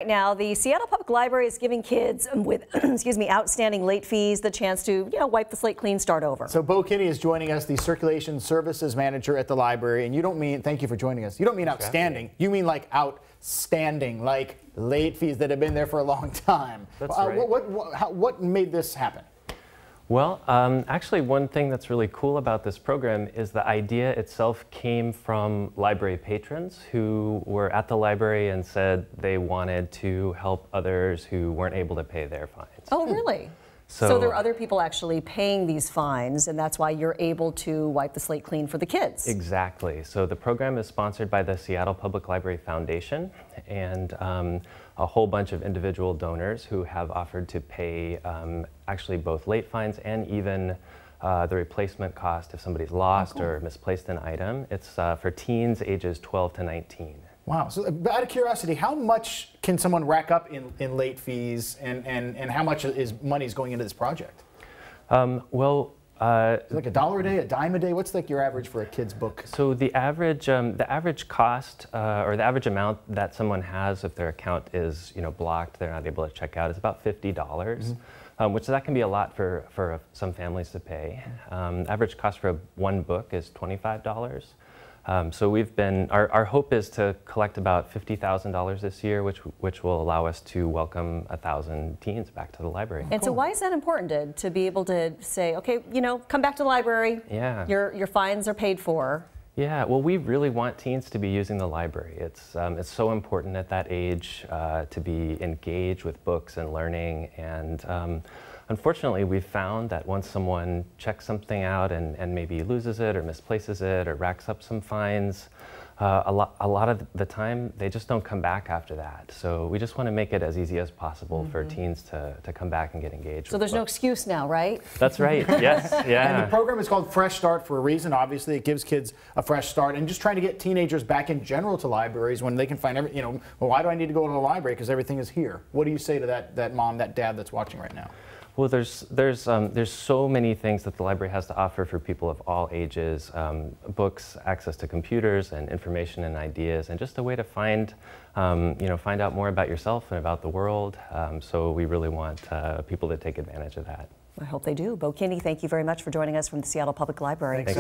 Right now, the Seattle Public Library is giving kids with, outstanding late fees the chance to, wipe the slate clean, start over. So Bo Kinney is joining us, the Circulation Services Manager at the library. And you don't mean, thank you for joining us, you don't mean outstanding. You mean like outstanding, like late fees that have been there for a long time. That's right. What made this happen? Well, actually one thing that's really cool about this program is the idea itself came from library patrons who were at the library and said they wanted to help others who weren't able to pay their fines. Oh, really? So there are other people actually paying these fines, and that's why you're able to wipe the slate clean for the kids. Exactly. So the program is sponsored by the Seattle Public Library Foundation and a whole bunch of individual donors who have offered to pay actually both late fines and even the replacement cost if somebody's lost or misplaced an item. It's for teens ages 12 to 19. Wow. So out of curiosity, how much can someone rack up in late fees, and how much money is going into this project? Is it like $1 a day, a dime a day? What's like your average for a kid's book? So the average cost or the average amount that someone has if their account is blocked, they're not able to check out, is about $50, which that can be a lot for some families to pay. Average cost for one book is $25. So we've been, our hope is to collect about $50,000 this year, which will allow us to welcome 1,000 teens back to the library. And so why is that important to be able to say, okay, come back to the library, your fines are paid for? Yeah, well, we really want teens to be using the library. It's so important at that age to be engaged with books and learning, and unfortunately, we've found that once someone checks something out and maybe loses it or misplaces it or racks up some fines, a lot of the time they just don't come back after that. So we just want to make it as easy as possible for teens to come back and get engaged. So there's no excuse now, right? That's right, yes, yeah. And the program is called Fresh Start for a reason. Obviously, it gives kids a fresh start, and just trying to get teenagers back in general to libraries when they can find well, why do I need to go to the library? Because everything is here. What do you say to that mom, that dad that's watching right now? Well, there's so many things that the library has to offer for people of all ages: books, access to computers, and information and ideas, and just a way to find out more about yourself and about the world. So we really want people to take advantage of that. I hope they do. Bo Kinney, thank you very much for joining us from the Seattle Public Library. Thanks.